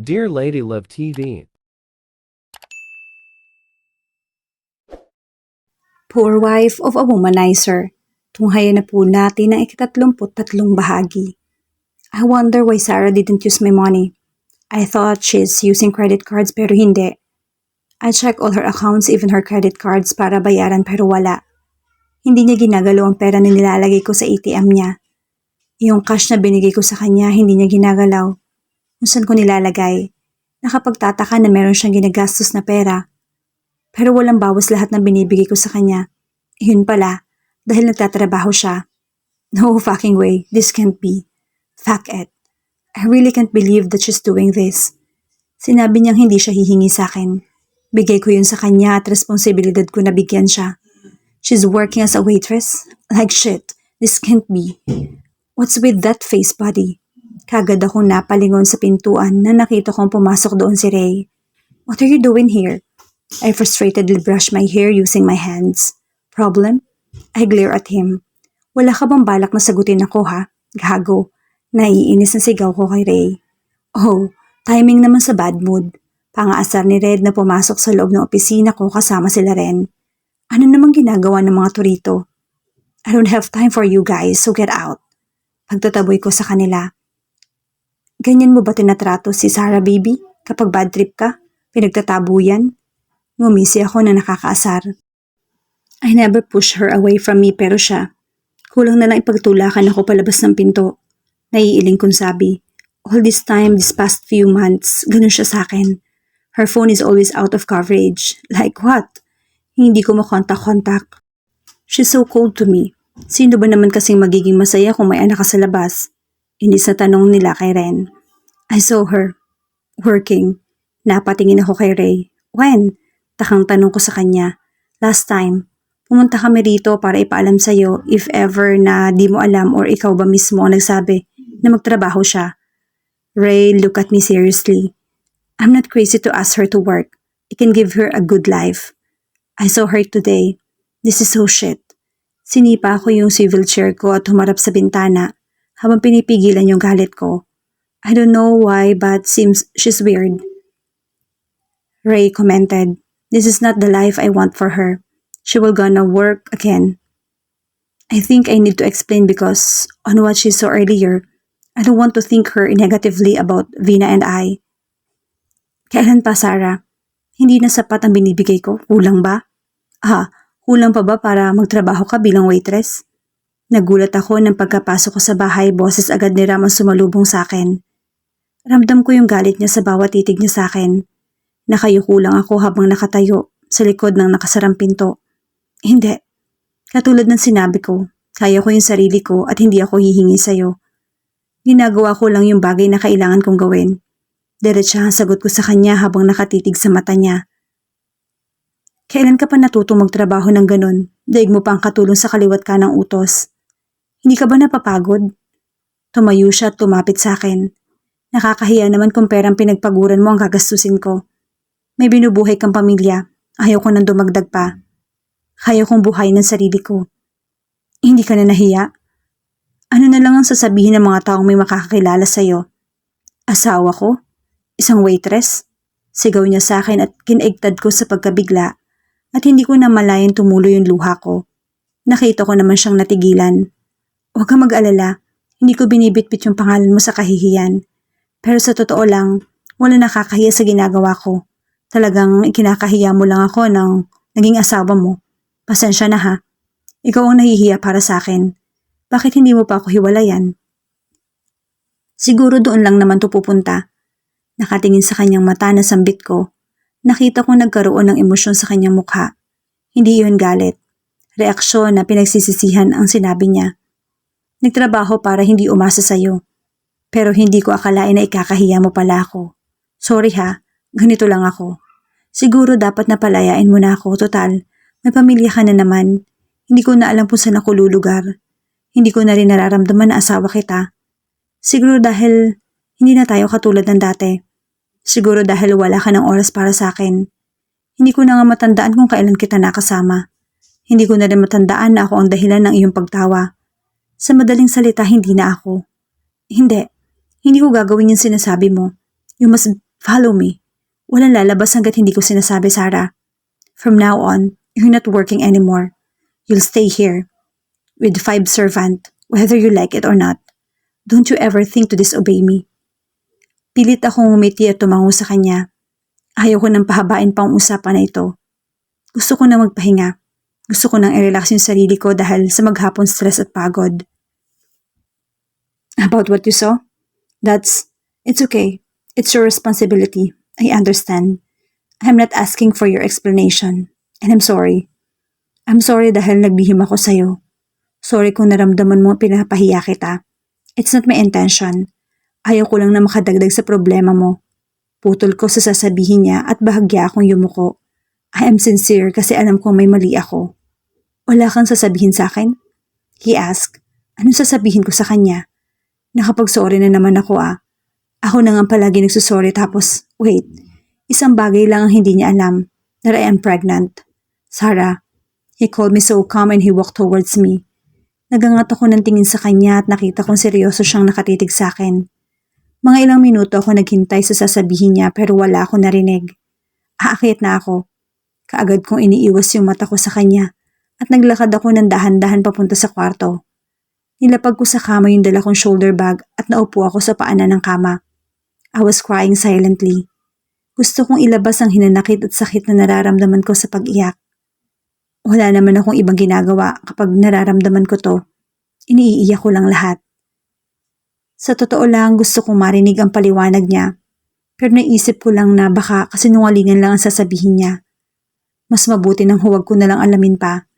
Dear Lady Love TV. Poor Wife of a Womanizer. Tunghayan na po natin ang ika-33 bahagi. I wonder why Sarah didn't use my money. I thought she's using credit cards pero hindi. I checked all her accounts, even her credit cards para bayaran pero wala. Hindi niya ginagalaw ang pera na nilalagay ko sa ATM niya. Yung cash na binigay ko sa kanya, hindi niya ginagalaw. Kung saan ko nilalagay. Nakapagtataka na meron siyang ginagastos na pera. Pero walang bawas lahat ng binibigay ko sa kanya. Yun pala, dahil nagtatrabaho siya. No fucking way, this can't be. Fuck it. I really can't believe that she's doing this. Sinabi niyang hindi siya hihingi sa akin. Bigay ko yun sa kanya at responsibilidad ko na bigyan siya. She's working as a waitress? Like shit, this can't be. What's with that face, buddy? Kagad akong napalingon sa pintuan na nakita kong pumasok doon si Ray. What are you doing here? I frustratedly brushed my hair using my hands. Problem? I glare at him. Wala ka bang balak na sagutin ako ha? Gago. Naiinis na sigaw ko kay Ray. Oh, timing naman sa bad mood. Pangaasar ni Red na pumasok sa loob ng opisina ko kasama sila Ren. Ano namang ginagawa ng mga turito? I don't have time for you guys, so get out. Pagtataboy ko sa kanila. Ganyan mo ba tinatrato si Sarah baby? Kapag bad trip ka? Pinagtatabo yan? Ngumisi ako na nakakaasar. I never push her away from me pero siya. Kulang na lang ipagtulakan ako palabas ng pinto. Naiiling kong sabi. All this time, this past few months, ganun siya sa akin. Her phone is always out of coverage. Like what? Hindi ko makontak-kontak. She's so cold to me. Sino ba naman kasing magiging masaya kung may anak ka sa labas? Inis na tanong nila kay Ren. I saw her. Working. Napatingin ako kay Ray. When? Takang tanong ko sa kanya. Last time. Pumunta kami rito para ipaalam sa'yo if ever na di mo alam or ikaw ba mismo ang nagsabi na magtrabaho siya. Ray looked at me seriously. I'm not crazy to ask her to work. It can give her a good life. I saw her today. This is so shit. Sinipa ko yung swivel chair ko at humarap sa bintana habang pinipigilan yung galit ko. I don't know why but seems she's weird. Ray commented, this is not the life I want for her. She will gonna work again. I think I need to explain because on what she saw earlier, I don't want to think her negatively about Vina and I. Kailan pa, Sarah? Hindi na sapat ang binibigay ko? Kulang ba? Kulang pa ba para magtrabaho ka bilang waitress? Nagulat ako nang pagkapasok ko sa bahay, boses agad ni Ram ang sumalubong sa akin. Ramdam ko yung galit niya sa bawat titig niya sa akin. Nakayuko lang ako habang nakatayo sa likod ng nakasarang pinto. Hindi. Katulad ng sinabi ko, kaya ko yung sarili ko at hindi ako hihingi sa'yo. Ginagawa ko lang yung bagay na kailangan kong gawin. Diretsahang sagot ko sa kanya habang nakatitig sa mata niya. Kailan ka pa natutong magtrabaho ng ganun? Daig mo pa ang katulong sa kaliwat ka ng utos. Hindi ka ba napapagod? Tumayo siya at tumapit sa akin. Nakakahiya naman kung perang pinagpaguran mo ang gagastusin ko. May binubuhay kang pamilya. Ayaw ko nang dumagdag pa. Kaya kong buhayin ng sarili ko. Hindi ka na nahiya? Ano na lang ang sasabihin ng mga taong may makakakilala sa'yo? Asawa ko? Isang waitress? Sigaw niya sa akin at kinaigtad ko sa pagkabigla at hindi ko na malayan tumuloy yung luha ko. Nakita ko naman siyang natigilan. Huwag kang mag-alala, hindi ko binibitbit yung pangalan mo sa kahihiyan. Pero sa totoo lang, wala nakakahiya sa ginagawa ko. Talagang ikinakahiya mo lang ako ng naging asawa mo. Pasensya na ha. Ikaw ang nahihiya para sa akin. Bakit hindi mo pa ako hiwalayan? Siguro doon lang naman to pupunta. Nakatingin sa kanyang mata na sambit ko. Nakita kong nagkaroon ng emosyon sa kanyang mukha. Hindi iyon galit. Reaksyon na pinagsisisihan ang sinabi niya. Nagtrabaho para hindi umasa sa'yo. Pero hindi ko akalain na ikakahiya mo pala ako. Sorry ha, ganito lang ako. Siguro dapat napalayain mo na ako, total. May pamilya ka na naman. Hindi ko na alam kung saan ako lulugar. Hindi ko na rin nararamdaman na asawa kita. Siguro dahil hindi na tayo katulad ng dati. Siguro dahil wala ka ng oras para sa akin. Hindi ko na nga matandaan kung kailan kita nakasama. Hindi ko na rin matandaan na ako ang dahilan ng iyong pagtawa. Sa madaling salita, hindi na ako. Hindi ko gagawin yung sinasabi mo. Yung mas Follow me. Walang lalabas hanggat hindi ko sinasabi, Sarah. From now on, you're not working anymore. You'll stay here. With 5 servant, whether you like it or not. Don't you ever think to disobey me. Pilit akong umiti at tumango sa kanya. Ayaw ko nang pahabain pa ang usapan na ito. Gusto ko na magpahinga. Gusto ko nang i-relax yung sarili ko dahil sa maghapon stress at pagod. About what you saw? It's okay. It's your responsibility. I understand. I'm not asking for your explanation. And I'm sorry. I'm sorry dahil naglihim ako sa'yo. Sorry kung naramdaman mo pinapahiya kita. It's not my intention. Ayaw ko lang na makadagdag sa problema mo. Putol ko sa sasabihin niya at bahagya akong yumuko. I am sincere kasi alam kong may mali ako. Wala kang sasabihin sa akin? He asked. Anong sasabihin ko sa kanya? Nakapag-sorry na naman ako ah. Ako na nga palagi nagsusorry tapos, wait, isang bagay lang ang hindi niya alam, that I am pregnant. Sarah, he called me so calm and he walked towards me. Nagangat ako ng tingin sa kanya at nakita kong seryoso siyang nakatitig sa akin. Mga ilang minuto ako naghintay sa sasabihin niya pero wala ako narinig. Aakyat na ako. Kaagad kong iniiwas yung mata ko sa kanya at naglakad ako ng dahan-dahan papunta sa kwarto. Nilapag ko sa kama yung dala kong shoulder bag at naupo ako sa paanan ng kama. I was crying silently. Gusto kong ilabas ang hinanakit at sakit na nararamdaman ko sa pag-iyak. Wala naman akong ibang ginagawa kapag nararamdaman ko to. Iniiyak ko lang lahat. Sa totoo lang gusto kong marinig ang paliwanag niya. Pero naisip ko lang na baka kasinungalingan lang ang sasabihin niya. Mas mabuti nang huwag ko na lang alamin pa.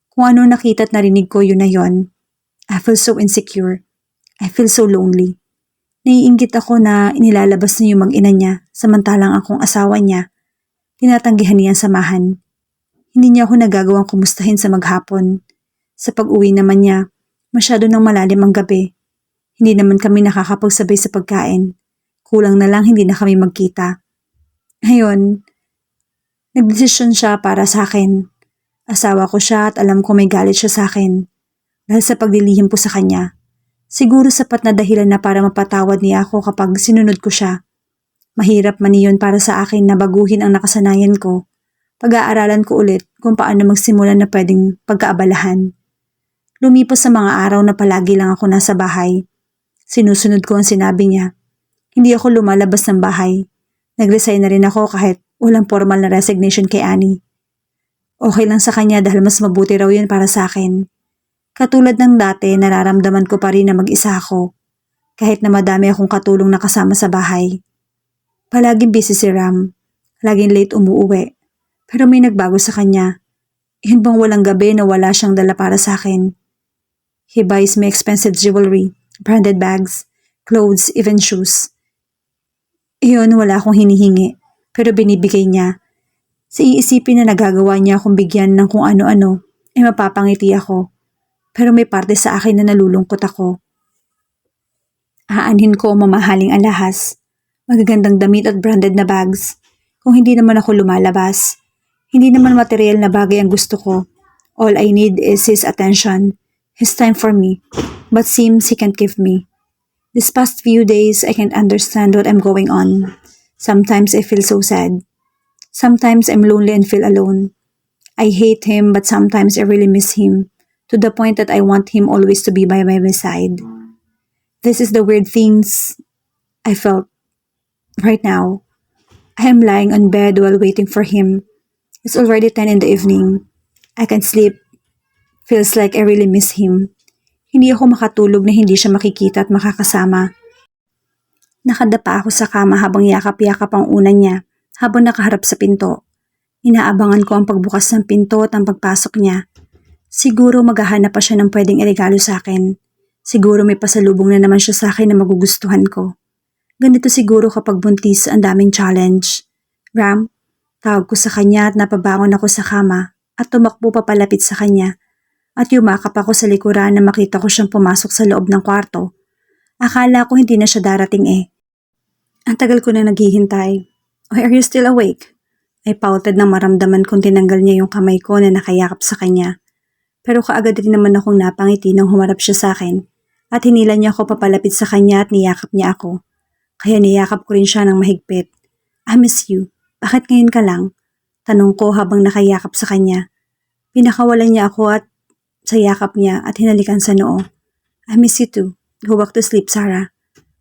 Kung ano nakita at narinig ko yun na yun. I feel so insecure. I feel so lonely. Naiinggit ako na inilalabas niya yung mag-ina niya samantalang akong asawa niya. Tinatanggihan niya ang samahan. Hindi niya ako nagagawang kumustahin sa maghapon. Sa pag-uwi naman niya, masyado nang malalim ang gabi. Hindi naman kami nakakapagsabay sa pagkain. Kulang na lang hindi na kami magkita. Ngayon, nagdesisyon siya para sa akin. Asawa ko siya at alam ko may galit siya sa akin. Dahil sa paglilihim ko sa kanya. Siguro sapat na dahilan na para mapatawad niya ako kapag sinunod ko siya. Mahirap man iyon para sa akin na baguhin ang nakasanayan ko. Pag-aaralan ko ulit kung paano magsimula na pwedeng pagkaabalahan. Lumipas sa mga araw na palagi lang ako nasa bahay. Sinusunod ko ang sinabi niya. Hindi ako lumalabas ng bahay. Nag-resign na rin ako kahit walang formal na resignation kay Annie. Okay lang sa kanya dahil mas mabuti raw yun para sa akin. Katulad ng dati, nararamdaman ko pa rin na mag-isa ako. Kahit na madami akong katulong na kasama sa bahay. Palaging busy si Ram. Laging late umuuwi. Pero may nagbago sa kanya. Yun bang walang gabi na wala siyang dala para sa akin? He buys me expensive jewelry, branded bags, clothes, even shoes. Iyon wala akong hinihingi, pero binibigay niya. Sa iisipin na nagagawa niya akong bigyan ng kung ano-ano, ay mapapangiti ako. Pero may parte sa akin na nalulungkot ako. Aanhin ko ang mamahaling alahas, magagandang damit at branded na bags. Kung hindi naman ako lumalabas, hindi naman material na bagay ang gusto ko. All I need is his attention, his time for me, but seems he can't give me. These past few days, I can't understand what I'm going on. Sometimes I feel so sad. Sometimes I'm lonely and feel alone. I hate him, but sometimes I really miss him, to the point that I want him always to be by my side. This is the weird things I felt right now. I am lying on bed while waiting for him. It's already 10 in the evening. I can't sleep. Feels like I really miss him. Hindi ako makatulog na hindi siya makikita at makakasama. Nakadapa ako sa kama habang yakap-yakap ang unan niya habang nakaharap sa pinto. Inaabangan ko ang pagbukas ng pinto at ang pagpasok niya. Siguro maghahanap pa siya ng pwedeng iregalo sa akin. Siguro may pasalubong na naman siya sa akin na magugustuhan ko. Ganito siguro kapag buntis ang daming challenge. Ram, tawag ko sa kanya at napabangon ako sa kama at tumakbo papalapit sa kanya. At yumakap ako sa likuran na makita ko siyang pumasok sa loob ng kwarto. Akala ko hindi na siya darating eh. Ang tagal ko na naghihintay. Why are you still awake? Ay pauted nang maramdaman kong tinanggal niya yung kamay ko na nakayakap sa kanya. Pero kaagad rin naman akong napangiti nang humarap siya sa akin at hinila niya ako papalapit sa kanya at niyakap niya ako. Kaya niyakap ko rin siya ng mahigpit. I miss you. Bakit ngayon ka lang? Tanong ko habang nakayakap sa kanya. Pinakawalan niya ako at sa yakap niya at hinalikan sa noo. I miss you too. Go back to sleep, Sarah.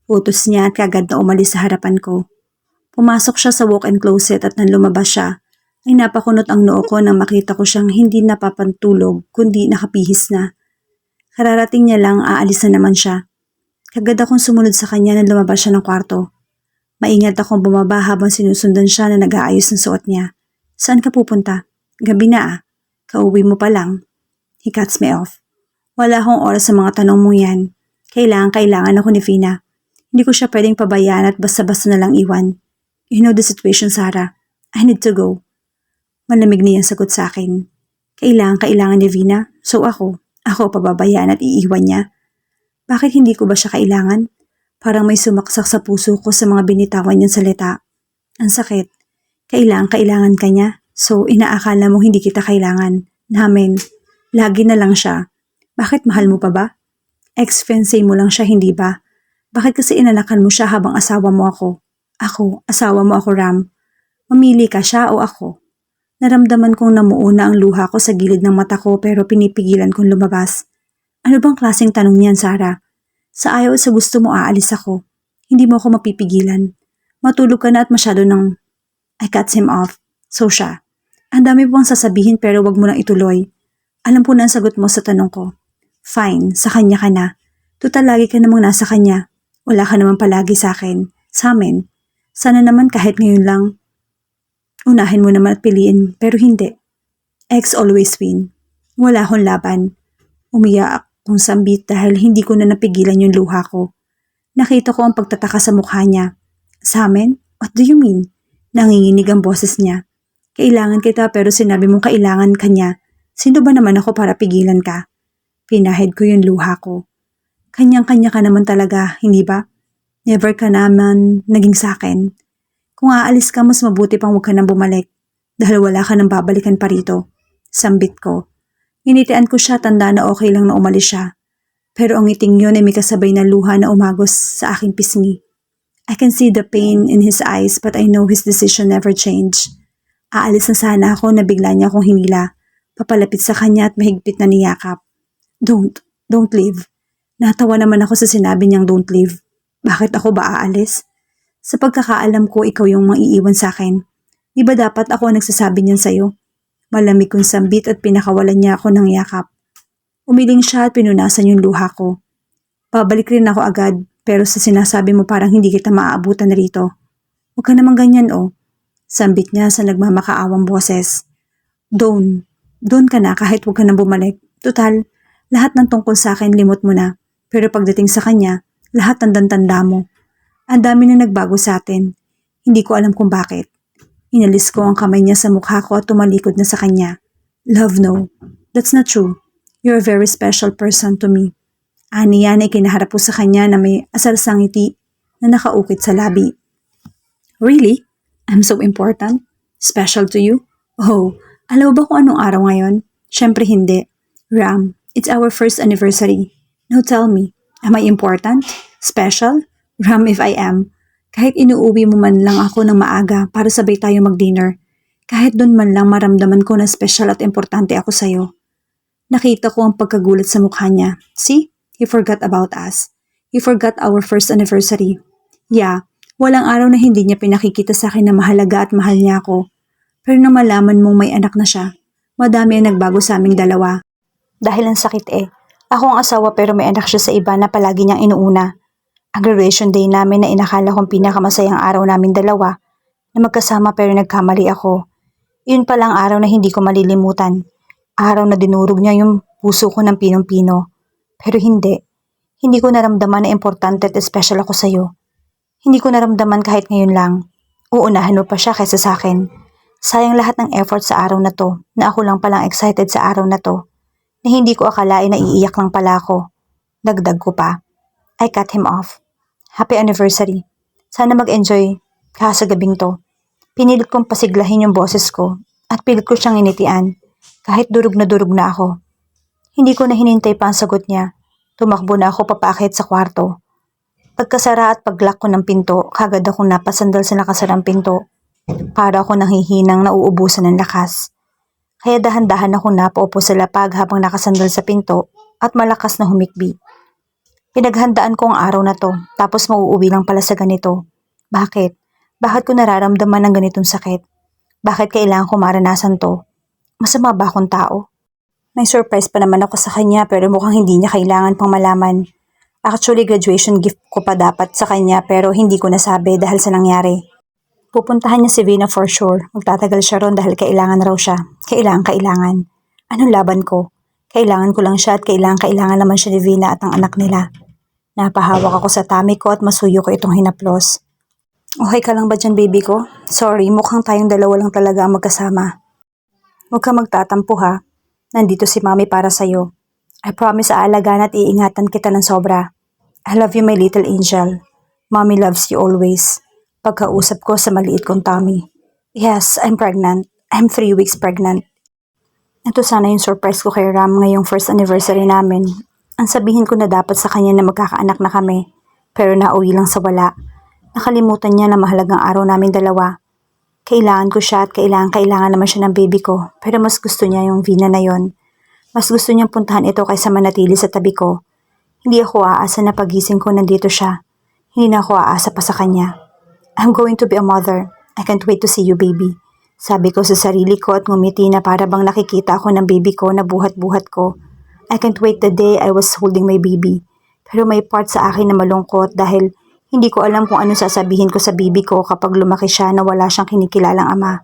Utos niya at kagad na umalis sa harapan ko. Pumasok siya sa walk-in closet at nang lumabas siya, ay napakunot ang noo ko nang makita ko siyang hindi napapantulog kundi nakapihis na. Kararating niya lang aalis na naman siya. Kagad akong sumunod sa kanya nang lumabas siya ng kwarto. Maingat akong bumaba habang sinusundan siya na nag-aayos ng suot niya. Saan ka pupunta? Gabi na ah. Kauwi mo pa lang. He cuts me off. Wala akong oras sa mga tanong mo yan. Kailangan ako ni Fina. Hindi ko siya pwedeng pabayaan at basta-basta na lang iwan. You know the situation, Sarah. I need to go. Malamig niyang sagot sa akin. Kailangan ni Vina. So ako pababayaan at iiwan niya. Bakit hindi ko ba siya kailangan? Parang may sumaksak sa puso ko sa mga binitawan niyang salita. Ang sakit. Kailangan ka niya. So inaakala mo hindi kita kailangan. Namin. Lagi na lang siya. Bakit mahal mo pa ba? Ex-fiancé mo lang siya, hindi ba? Bakit kasi inanakan mo siya habang asawa mo ako? Asawa mo ako, Ram. Mamili ka, siya o ako? Naramdaman kong namuuna ang luha ko sa gilid ng mata ko pero pinipigilan kong lumabas. Ano bang klaseng tanong niyan, Sarah? Sa ayaw at sa gusto mo aalis ako. Hindi mo ako mapipigilan. Matulog ka na at masyado nang... I cut him off. So siya. Ang dami pang sasabihin pero wag mo nang ituloy. Alam ko na ang sagot mo sa tanong ko. Fine, sa kanya ka na. Tutal lagi ka namang nasa kanya. Wala ka naman palagi sa akin. Sa amin. Sana naman kahit ngayon lang. Unahin mo naman at piliin, pero hindi. Ex always win. Wala akong laban. Umiyak akong sambit dahil hindi ko na napigilan yung luha ko. Nakita ko ang pagtataka sa mukha niya. Sa amin? What do you mean? Nanginginig ang boses niya. Kailangan kita pero sinabi mong kailangan ka niya. Sino ba naman ako para pigilan ka? Pinahid ko yung luha ko. Kanyang-kanya ka naman talaga, hindi ba? Never ka naman naging sakin. Kung aalis ka, mas mabuti pang huwag ka nang bumalik. Dahil wala ka nang babalikan pa rito. Sambit ko. Initian ko siya, tanda na okay lang na umalis siya. Pero ang ngiting yun ay may kasabay na luha na umagos sa aking pisngi. I can see the pain in his eyes but I know his decision never changed. Aalis na sana ako na bigla niya akong hinila. Papalapit sa kanya at mahigpit na niyakap. Don't leave. Natawa naman ako sa sinabi niyang don't leave. Bakit ako ba aalis? Sa pagkakaalam ko, ikaw yung maiiwan sa akin. Di ba dapat ako ang nagsasabi niyan sa'yo? Malamig kong sambit at pinakawalan niya ako ng yakap. Umiling siya at pinunasan yung luha ko. Babalik rin ako agad, pero sa sinasabi mo parang hindi kita maaabutan rito. Huwag ka naman ganyan Sambit niya sa nagmamakaawang boses. Doon ka na kahit huwag ka nang bumalik. Tutal, lahat ng tungkol sa akin limot mo na. Pero pagdating sa kanya, lahat tandang-tanda mo. Ang dami na nagbago sa atin. Hindi ko alam kung bakit. Inalis ko ang kamay niya sa mukha ko at tumalikod na sa kanya. Love, no. That's not true. You're a very special person to me. Ani yan ay kinaharap ko sa kanya na may asal sa ngiti na nakaukit sa labi. Really? I'm so important? Special to you? Oh, alam mo ba kung anong araw ngayon? Siyempre hindi. Ram, it's our first anniversary. Now tell me, am I important? Special? Ram, if I am. Kahit inuuwi mo man lang ako ng maaga para sabay tayo mag-dinner, kahit doon man lang maramdaman ko na special at importante ako sa'yo. Nakita ko ang pagkagulat sa mukha niya. See? He forgot about us. He forgot our first anniversary. Yeah, walang araw na hindi niya pinakikita sa akin na mahalaga at mahal niya ako. Pero nang malaman mong may anak na siya, madami ang nagbago sa aming dalawa. Dahil ang sakit Ako ang asawa pero may anak siya sa iba na palagi niyang inuuna. Ang graduation day namin na inakala kong pinakamasayang araw namin dalawa, na magkasama pero nagkamali ako. Yun palang araw na hindi ko malilimutan. Araw na dinurog niya yung puso ko ng pinong-pino. Pero hindi. Hindi ko naramdaman na importante at special ako sa'yo. Hindi ko naramdaman kahit ngayon lang. Uunahan mo pa siya kaysa sa akin. Sayang lahat ng effort sa araw na to, na ako lang palang excited sa araw na to, na hindi ko akalain na iiyak lang pala ako. Dagdag ko pa. I cut him off. Happy anniversary. Sana mag-enjoy ka sa gabing to. Pinilit kong pasiglahin yung boses ko at pilit ko siyang initian kahit durog na ako. Hindi ko na hinintay pa ang sagot niya. Tumakbo na ako papakit sa kwarto. Pagkasara at paglock ko ng pinto, kagad akong napasandal sa nakasarang pinto. Para ako nanghihinang nauubusan ng lakas. Kaya dahan-dahan ako napaupo sa lapag habang nakasandal sa pinto at malakas na humikbi. Pinaghandaan ko ang araw na to, tapos mauuwi lang pala sa ganito. Bakit? Bakit ko nararamdaman ng ganitong sakit? Bakit kailangan ko maranasan to? Masama ba akong tao? May surprise pa naman ako sa kanya pero mukhang hindi niya kailangan pang malaman. Actually, graduation gift ko pa dapat sa kanya pero hindi ko nasabi dahil sa nangyari. Pupuntahan niya si Vina for sure. Magtatagal siya ron dahil kailangan raw siya. Kailangan. Anong laban ko? Kailangan ko lang siya at kailangan naman siya ni Vina at ang anak nila. Napahawak ako sa tummy ko at masuyo ko itong hinaplos. Okay ka lang ba dyan, baby ko? Sorry, mukhang tayong dalawa lang talaga ang magkasama. Huwag ka magtatampo ha. Nandito si Mami para sa'yo. I promise aalagaan at iingatan kita ng sobra. I love you, my little angel. Mommy loves you always. Pagkausap ko sa maliit kong tummy. Yes, I'm pregnant. I'm 3 weeks pregnant. Ito sana yung surprise ko kay Ram ngayong first anniversary namin. Ang sabihin ko na dapat sa kanya na magkakaanak na kami. Pero nauwi lang sa wala. Nakalimutan niya na mahalagang araw namin dalawa. Kailangan ko siya at kailangan naman siya ng baby ko. Pero mas gusto niya yung Vina na yon. Mas gusto niyang puntahan ito kaysa manatili sa tabi ko. Hindi ako aasa na pagising ko nandito siya. Hindi na ako aasa pa sa kanya. I'm going to be a mother. I can't wait to see you, baby. Sabi ko sa sarili ko at ngumiti na para bang nakikita ako ng baby ko na buhat-buhat ko. I can't wait the day I was holding my baby. Pero may part sa akin na malungkot dahil hindi ko alam kung ano sasabihin ko sa baby ko kapag lumaki siya na wala siyang kinikilalang ama.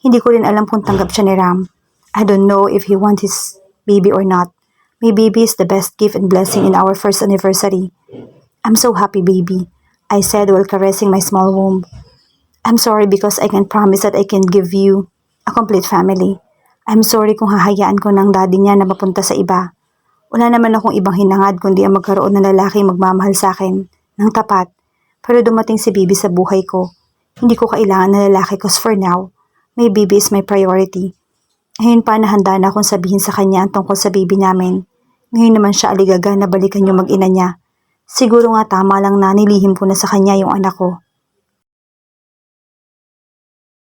Hindi ko rin alam kung tanggap siya ni Ram. I don't know if he wants his baby or not. My baby is the best gift and blessing in our first anniversary. I'm so happy, baby, I said while caressing my small womb. I'm sorry because I can't promise that I can give you a complete family. I'm sorry kung hahayaan ko ng daddy niya na mapunta sa iba. Wala naman akong ibang hinangad kundi ang magkaroon ng lalaki magmamahal sa akin ng tapat. Pero dumating si baby sa buhay ko. Hindi ko kailangan ng lalaki cause for now, my baby is my priority. Ngayon pa nahanda na akong sabihin sa kanya ang tungkol sa baby namin. Ngayon naman siya aligaga na balikan yung mag-ina niya. Siguro nga tama lang na nilihim ko na sa kanya yung anak ko.